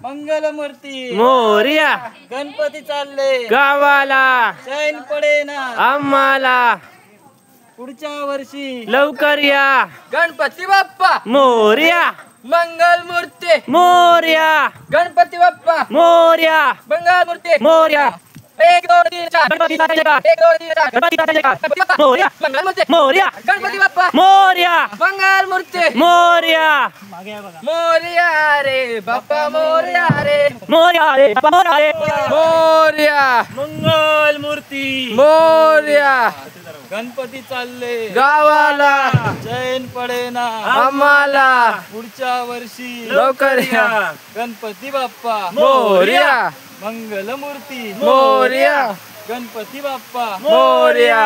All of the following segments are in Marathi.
मंगलमूर्ती मोरया. गणपती चालले गावाला चैन पडे ना आम्हाला पुढच्या वर्षी लवकर या. गणपती बाप्पा मोरया. मंगलमूर्ती मोरया. गणपती बाप्पा मोरया. मंगलमूर्ती मोरया. 1 2 3 4 गणपती बाप्पा जयकार. 1 2 3 4 गणपती बाप्पा जयकार. मोरया. मंगलमूर्ती मोरया. गणपती बाप्पा मोरया. मंगलमूर्ती मोरया. मोरया रे बाप्पा मोरया रे मोरया रे बाप्पा मोरया रे. मोरया मंगल मूर्ती मोरया गणपती चालले गावाला चैन पडे ना आम्हाला पुढच्या वर्षी लवकर या गणपती बाप्पा मोरया मंगलमूर्ती मोरया गणपती बाप्पा मोरया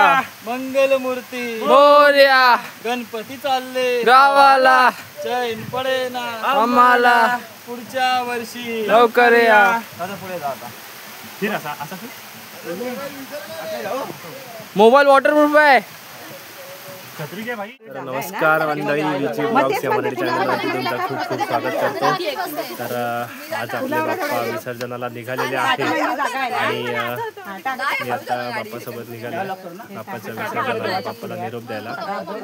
मंगलमूर्ती मोरया गणपती चालले गावाला चैन पडे ना आम्हाला पुढच्या वर्षी लवकर या पुढे जा आता मोबाईल वॉटरप्रूफ आहे नमस्कार मंडळी, विजी ब्लॉग्स या मराठी चॅनलवरती तुमचं खूप खूप स्वागत करतो. तर आज आपले बाप्पा विसर्जनाला निघालेले आहे आणि मी आता बाप्पासोबत निघाले बाप्पाच्या विसर्जनाला, बाप्पाला निरोप द्यायला.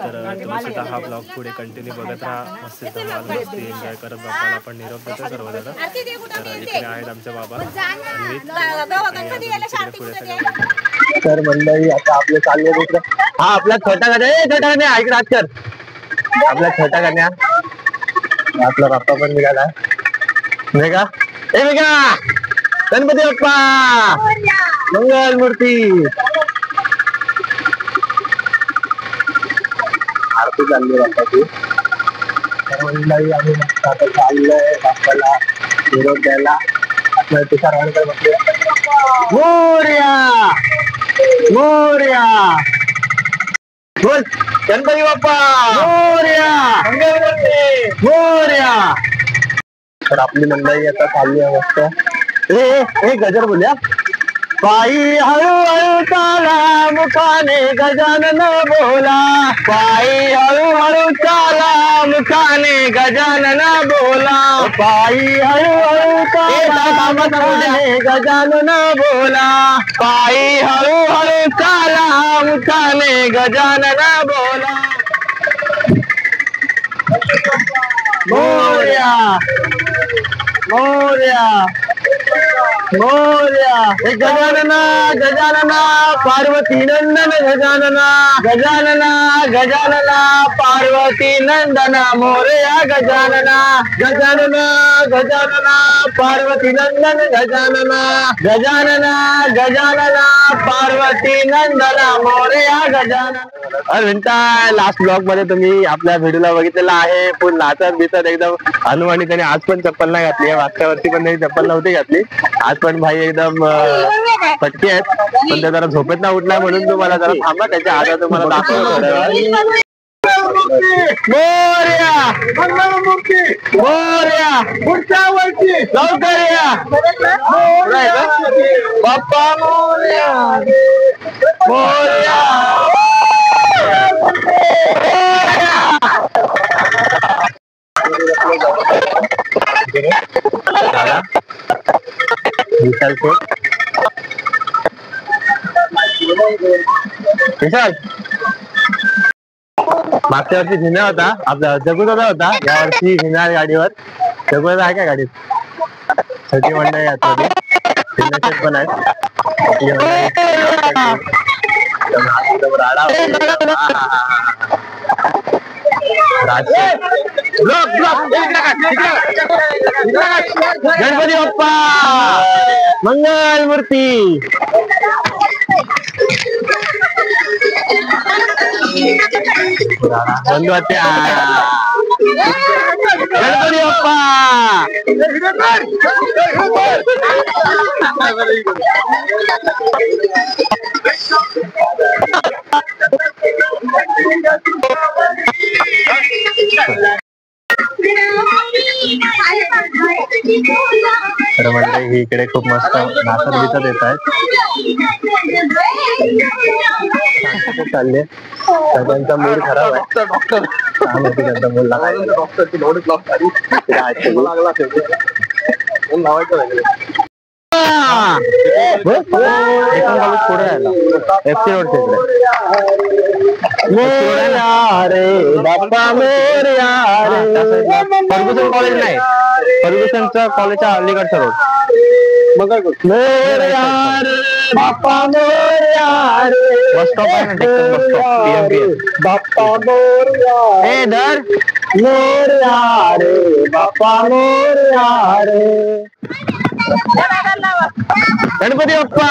तर तुम्ही सुद्धा हा ब्लॉग पुढे कंटिन्यू बघत राहा. मस्त धमाल मस्ती एन्जॉय करत बाप्पाला आपण निरोप देतो सर्वजण. तर इकडे आहेत आमचे बाबा तर मंडळी आता आपले चालले दुसरं. हा आपला छोटा कन्या, छोटा कन्या ऐक राज कर. आपला छोटा कन्या आपला बाप्पा पण निघाला मेघा. ए मेघा, गणपती बाप्पा मंगल मूर्ती. आरती चालली बाप्पाची. तर मंडळी आम्ही मस्त आता चाललोय बाप्पाला निरोप द्यायला. आपल्या तुषार बसले. मोरया मोरया बोल गणपती बाप्पा मोरया मंगलमूर्ती मोरया. तर आपली मंडळी आता चालली आहे मस्त. ए गजर बोलूया. पायी हळूहळू चाला मुखाने गजानन बोला. पायी हळूहळू चाला मुखाने गजानन बोला. पायी हळूहळू चाला मुखाने गजानन बोला. पायी हळूहळू चाला मुखाने गजानन बोला. मोरया मोरया मोरया. गजानना गजानना पार्वती नंदन गजानना गजानना गजानना पार्वती नंदन मोरया गजानना गजानना गजानना पार्वती नंदन गजानना गजानना गजानना पार्वती नंदन मोरया गजानना. म्हणता लास्ट ब्लॉग मध्ये तुम्ही आपल्या व्हिडिओला बघितलेला आहे. पण नाचत बिचत एकदम हनुमानी त्याने आज पण चप्पल नाही घातली. मागच्या वर्षी पण त्यांनी चप्पल नव्हती घातली. आज पण भाई एकदम फटके आहेत. पण ते जरा झोपेत ना उठलाय म्हणून तुम्हाला जरा थांबा, त्याच्या आधार तुम्हाला दाखवतो. मोरया मोरया पुढच्या वर्षी लवकर या बाप्पा मोरया मोरया. विशाल विशाल मागच्या वर्षी हिना होता आपला जगुदादा होता. या वर्षी हिना गाडीवर. जगुदादा आहे का गाडीत? छोटी मंडळी आतमध्ये हिनाशेट पण आहेत. गणपती बाप्पा मंगल मूर्ती. गणपती तर म्हणजे ही इकडे खूप मस्त नाचत बिचत येत आहेत. चालले सगळ्यांचा मूड खराब आहे. त्यांचा मूड लागला. फर्ग्युसन कॉलेज नाही, फर्ग्युसनचं कॉलेजच्या अलीकडचा रोड. बस स्टॉप आहे ना, बस स्टॉप बाप्पा मोरया रे बाप्पा मोरया रे. गणपती बाप्पा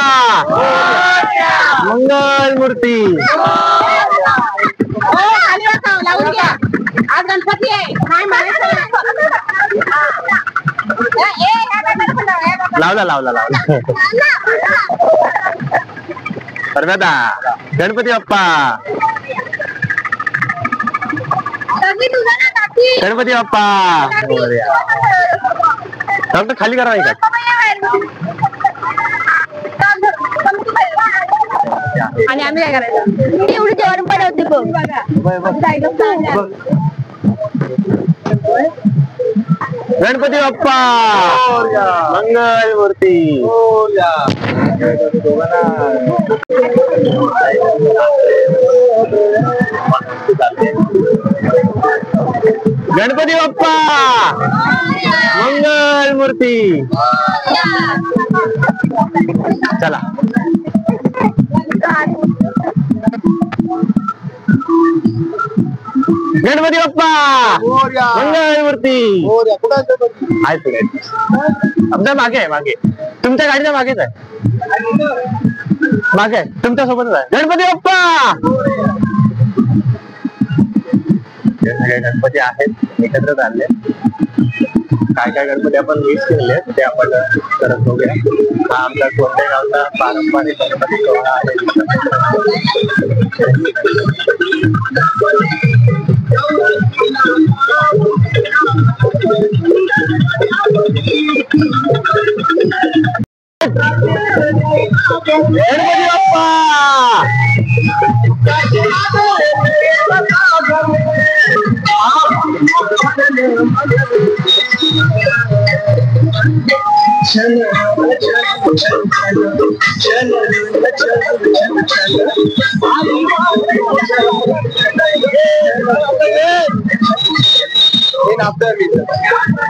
मंगल मूर्ती. आज गणपती आहे. लावला सर्वदा गणपती बाप्पा गणपती बाप्पा. फक्त खाली करा का आणि आम्ही काय करायचं एवढी जेवण बनवते गणपती बाप्पा मंगल मूर्ती. गणपती बाप्पा मंगल मूर्ती. चला गणपती बाप्पा मंगल मूर्ती. आमच्या मागे आहे, मागे तुमच्या गाडीच्या मागेच आहे, मागे तुमच्या सोबतच आहे. गणपती बाप्पा. सगळे गणपती आहेत एकत्र चालले. काय काय गणपती आपण मिस केले ते आपण करत बघूया. हा आमचा कोणत्या गावचा पारंपरिक गणपती सोहळा आहे. गणपती बाप्पा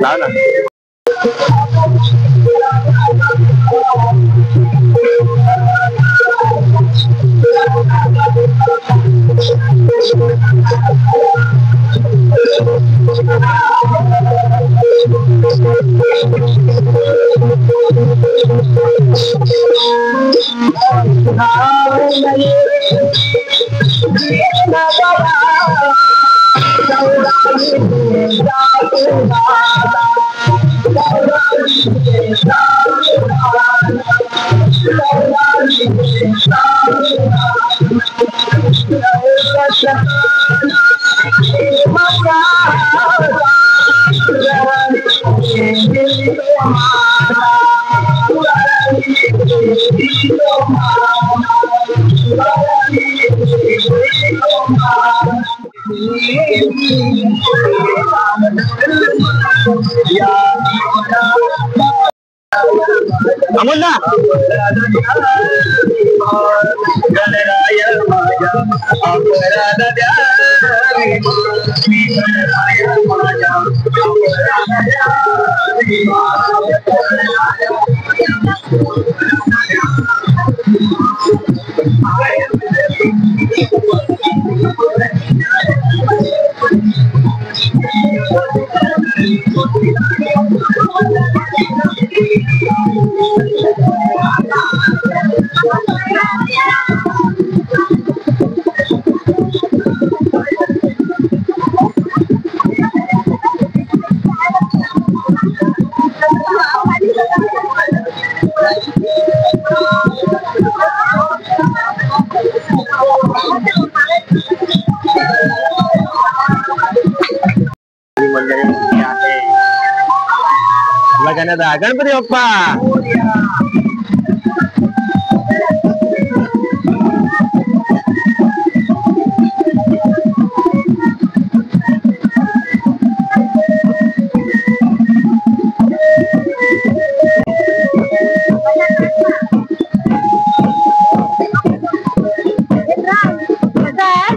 लावला. अमोलला गणपती बाप्पा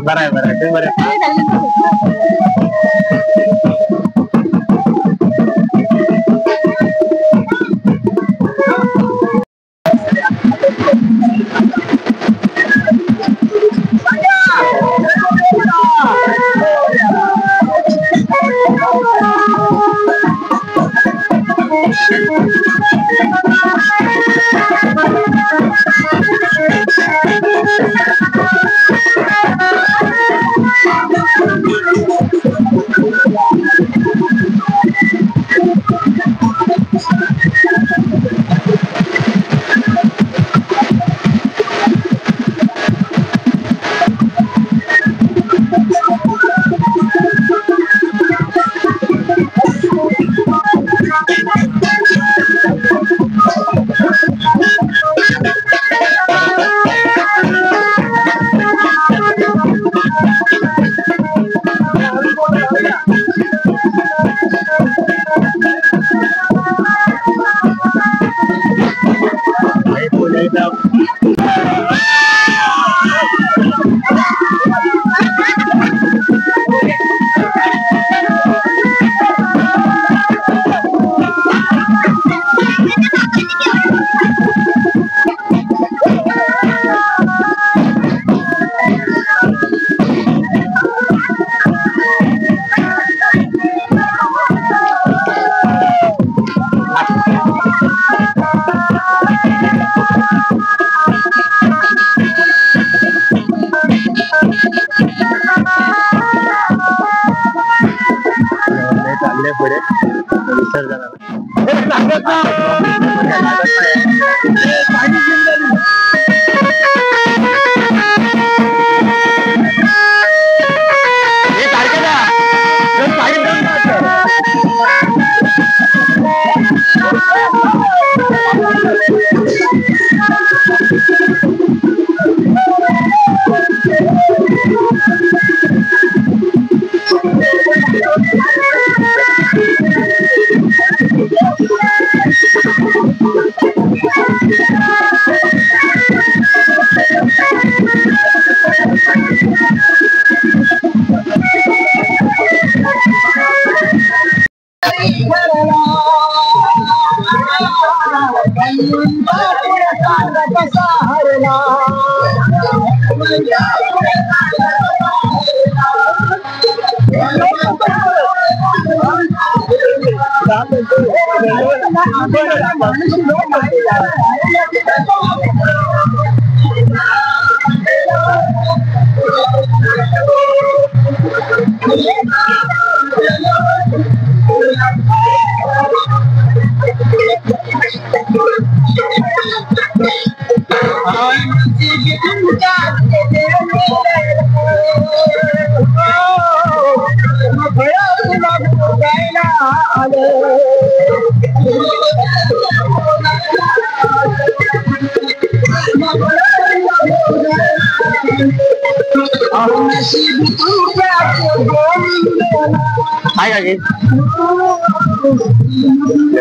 बरं आहे बरं आहे.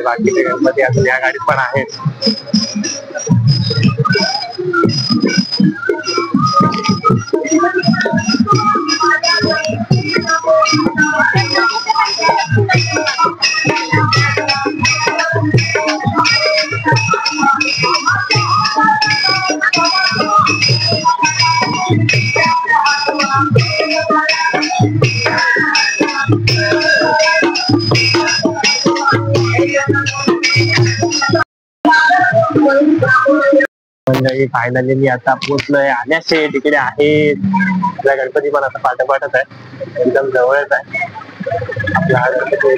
बाकीचे गणपती आता या गाडीत पण आहेत. फायनली मी आता पोहोचलोय. आल्याशे तिकडे आहेत गणपती पण आता पाठोपाठच आहे, एकदम जवळच आहे आपला हा गणपती.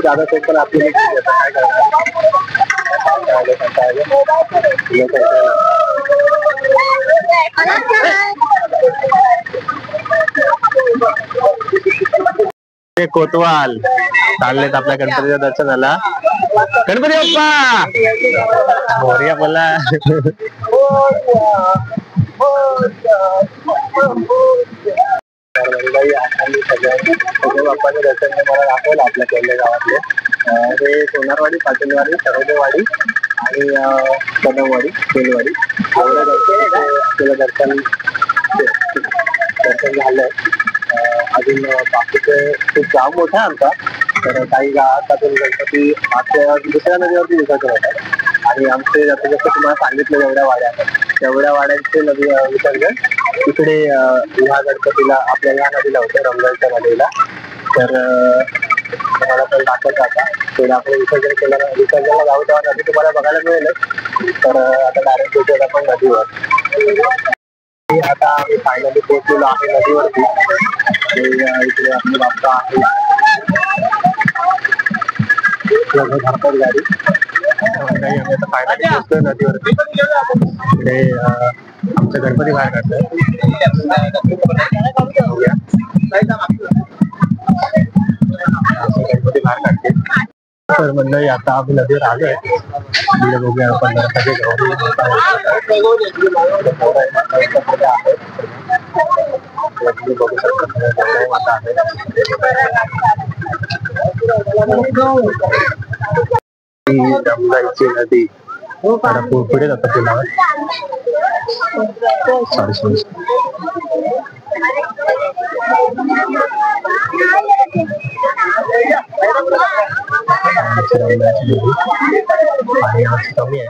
दादा ते पण आपली काय कोतवाल चाललेत आपल्या गणपतीच्या दर्शनाला. गणपती बाप्पा मोरया बोला. तर मंडळी आम्ही सगळे बाप्पाचे दर्शन मला दाखवलं आपल्या केंद्र गावातले. हे सोनारवाडी, पाटीलवाडी, सरोदेवाडी आणि कदमवाडी, फुलवाडी एवढं दर्शन झालंय. अजून बाकीचे खूप जाम मोठा आहे आमचा. तर काही गावात अजून गणपती मागच्या दुसऱ्या नदीवरती विसर्जन होतात आणि आमचे जसं जसं तुम्हाला सांगितलं जेवढ्या वाड्या तेवढ्या वाड्यांचे नदी विसर्जन तिकडे ह्या गणपतीला आपल्या ह्या नदीला होतं, रमजानच्या नदीला. तर तुम्हाला पण दाखवतो आता. तेवढं आपण विसर्जनला जाऊ तेव्हा नदी तुम्हाला बघायला मिळेलच. तर आता डायरेक्ट भेटूया आपण नदीवर. आता आम्ही फायनली पोहोचलेलो आहे नदीवरती. इकडे आपली बाप्पा आहे, धारपट गाडी. आम्ही आता फायनली पोहोचलोय नदीवरती. इकडे आमचं गणपती बाहेर काढतोय. गणपती बाहेर काढते. तर मंडळी आता आम्ही नदीवर आलोय. बघूया आपण बघू शकता जमजाईची नदी आता पुढे जातात पुलावर. सॉरी कमी आहे.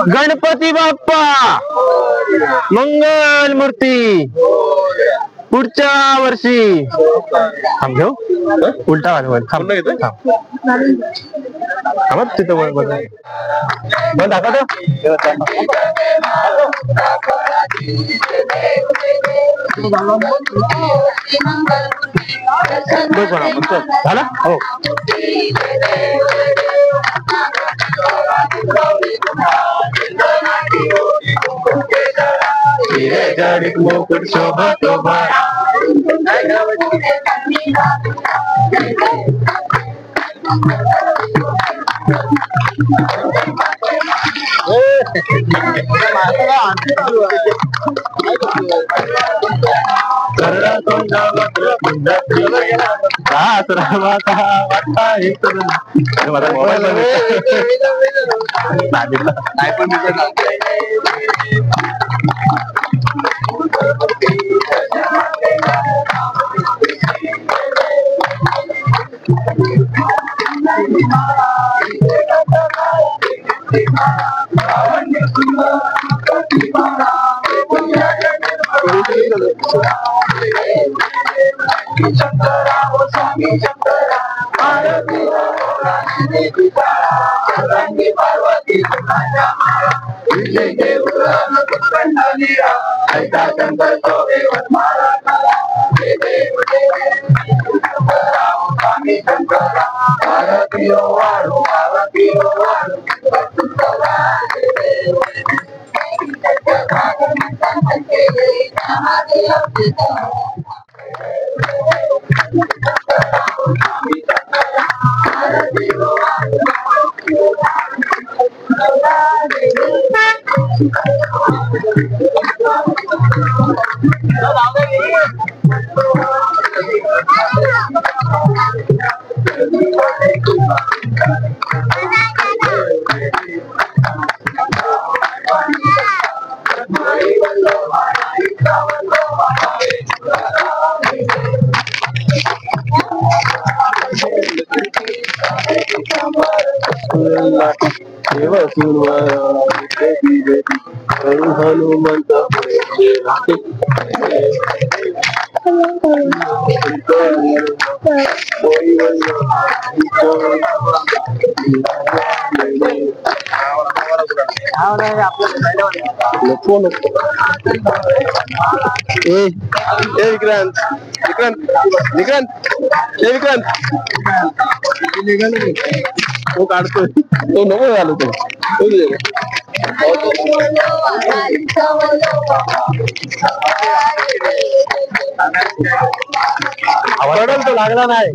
गणपती बाप्पा गणपती बाप्पा मंगल मूर्ती पुढच्या वर्षी. थांब घेऊ उलटा वाजवा. थांब थांबत तिथं बंद दाखवतो. झालं हो. मुकुट शोभत हनुमंत विक्रांत तो काढतोय तो नको झालो तो आवडल तो लागला नाही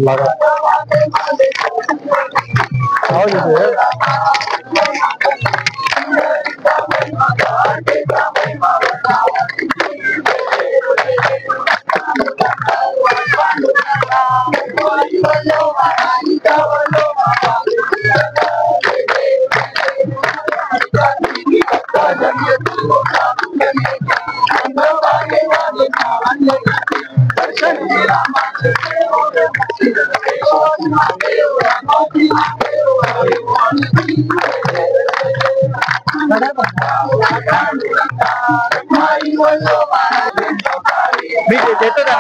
मी देतो ना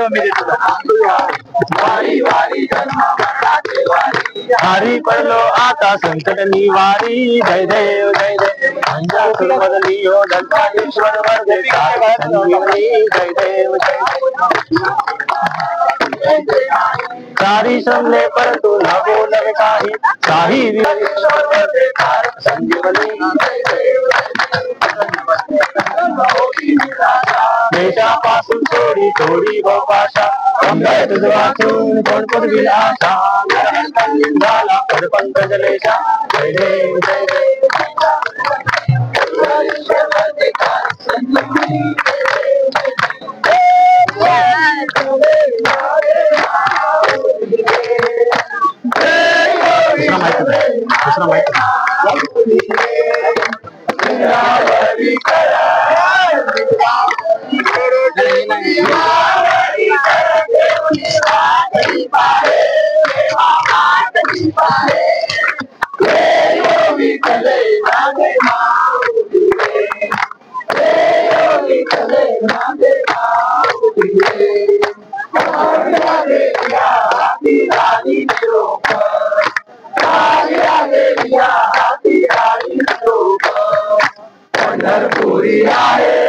मी देतो हरी पडलो आता संकट निवारी जय देव जय देव बदलियो दंताधीश्वर वर्ग जय देव जय सारी श्रमले परंतु न बोलवे काही काही देशापासून थोडी थोडी गोपाशा तुझ वाचून कोण पडविल आशा झाला पंकज लेशा जय देव जय देव दूसरा माइक पंढरपुरी आहे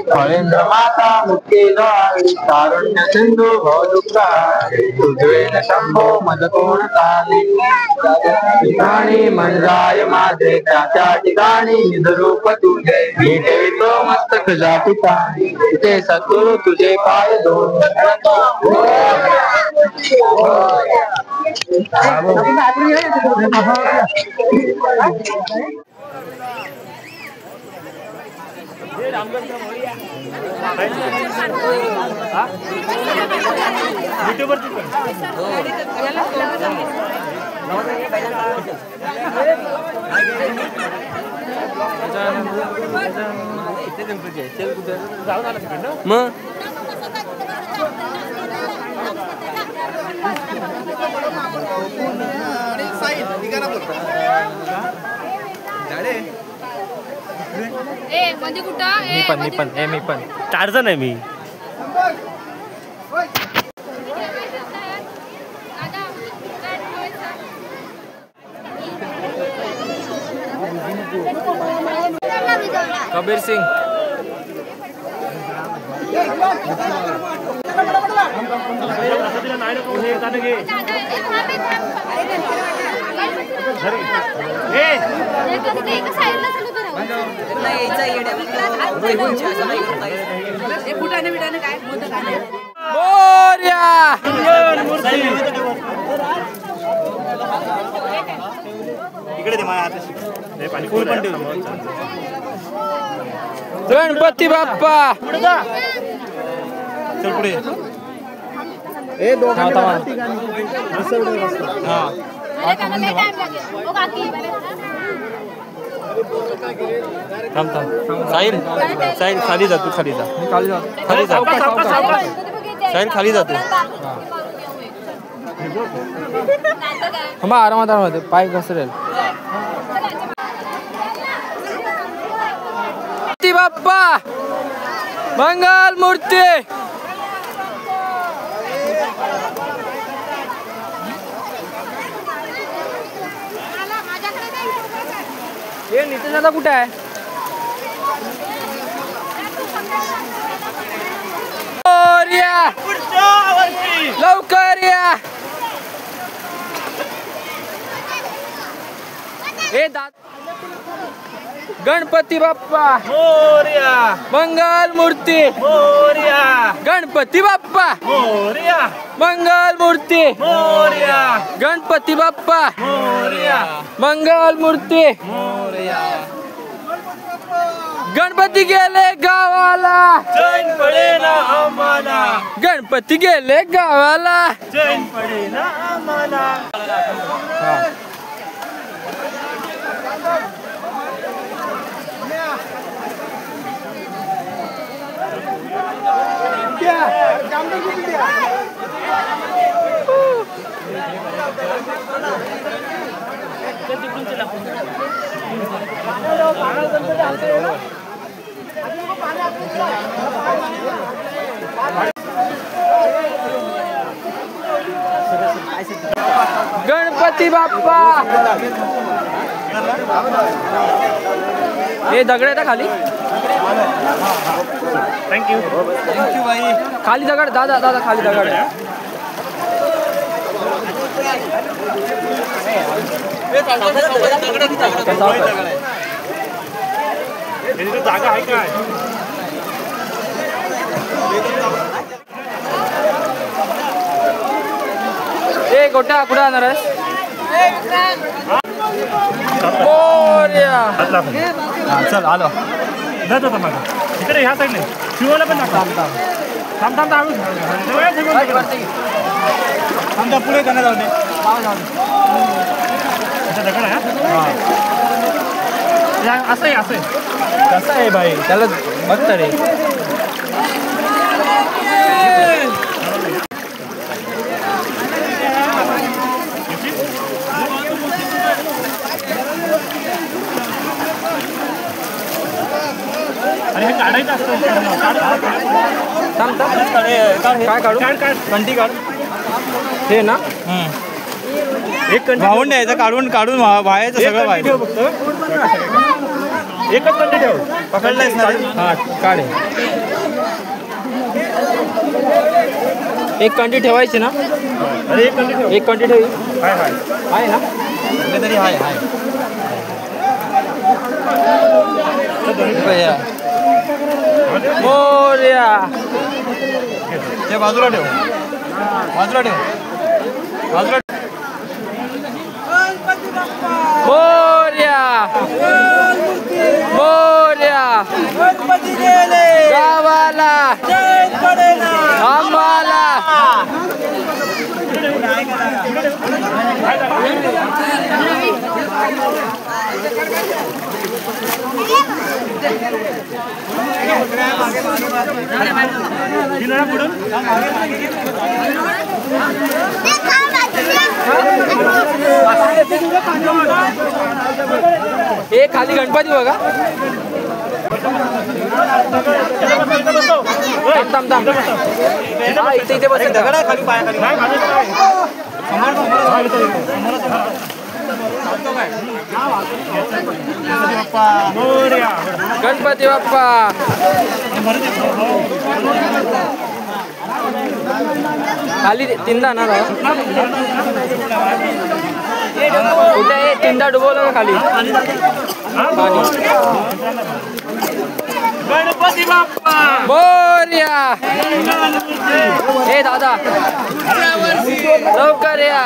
फळेंद्र माता मुक्ती तारुण्य सिंधू तुझे शंभो मज कोण ठिकाणी मंजाय माझे त्या ठिकाणी निधरूप तुझे मी ठेवितो मस्तक जापिता ते सद्गुरु तुझे पाय दोन मी पण टार्झन आहे मी कबीर सिंग गणपती बाप्पा चल पुढे थांब साहिल साहिल खाली जा तू खाली जा खाली जा साहिल खाली जा तू आरामात आरामात पाय घसरेल. बाप्पा मंगल मूर्ती. हे नितीन दादा कुठे आहे? लवकर या. हे गणपती बाप्पा मोरया मंगल मूर्ती. मोरया गणपती बाप्पा मोरया मंगल मूर्ती. मोरया गणपती बाप्पा मोरया मंगल मूर्ती. मोरया. गणपती गेले गावाला. चैन पडे ना आम्हाला. गणपती गेले गावाला. चैन पडे ना आम्हाला. गणपती बाप्पा. हे दगड आहे ना खाली. थँक्यू बाई. खाली दगड दादा दादा खाली दगड आहे. जागा आहे काय? ए गोट्या कुठे जाणार आहेस? मोरया. चल आलो जात होता माझा इकडे ह्या साईडने शिवला पण थांब पुढे त्यांना जाऊ दे. दगड आहे असं आहे असं आहे कसं आहे भाई त्याला बघत रे. आणि हे काढायचं असतं. काय काढू? कंटी काढ. हे ना एक वाहून द्यायचं काढून काढून व्हायचं सगळं व्हायचं. एकच कंटी ठेव. पकडलायच ना. हा काढे. एक कंटी ठेवायची ना. अरे एक कंटी ठेव. एक कंटी ठेवी हाय हाय आहे ना. तरी हाय हाय. मोरया. ते बाजूला ठेव. बाजूला ठेव. बाजूला मोरया. मोरया. गणपती गेले गावाला. आम्हाला. हे खाली गणपती बघा. थांब थांब थांब. इथे बस. दगड आहे खाली पायाखाली. गणपती बाप्पा. खाली तीनदा ना कुठे तीनदा डुबवलं का खाली. गणपती बाप्पा मोरया. हे दादा लवकर या.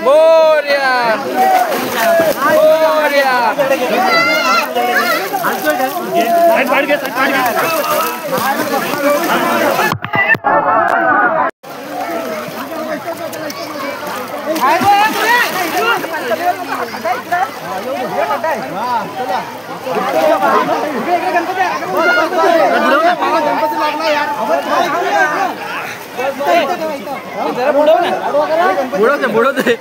मोरया मोरया बुडवते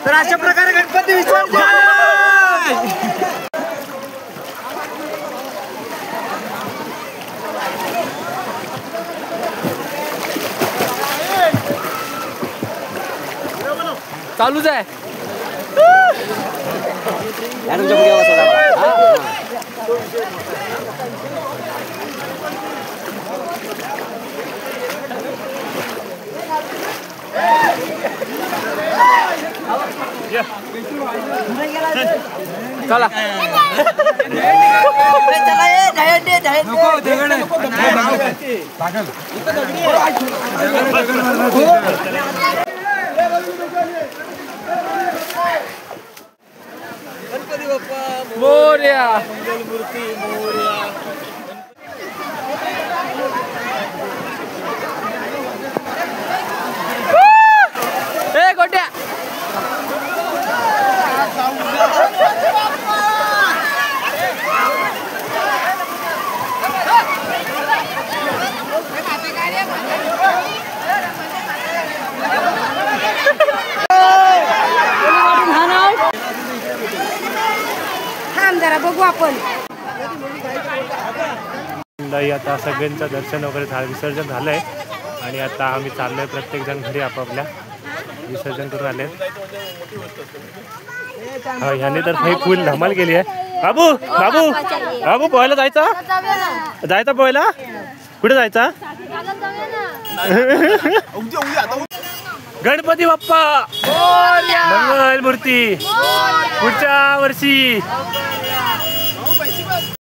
तर अशा प्रकारे गणपती विसर्जन चालूच आहे. चला मोरया ए गोट्या जरा बघू आपण. आता सगळ्यांचं दर्शन वगैरे झालं, विसर्जन झालंय आणि आता आम्ही चाललोय प्रत्येक जण घरी आपापल्या विसर्जन करून आले. ह्याने तर काही फुल धमाल केली आहे. बाबू बाबू बाबू पोहायला जायचा पोहायला कुठे जायचा. गणपती बाप्पा मंगल मूर्ती पुढच्या वर्षी.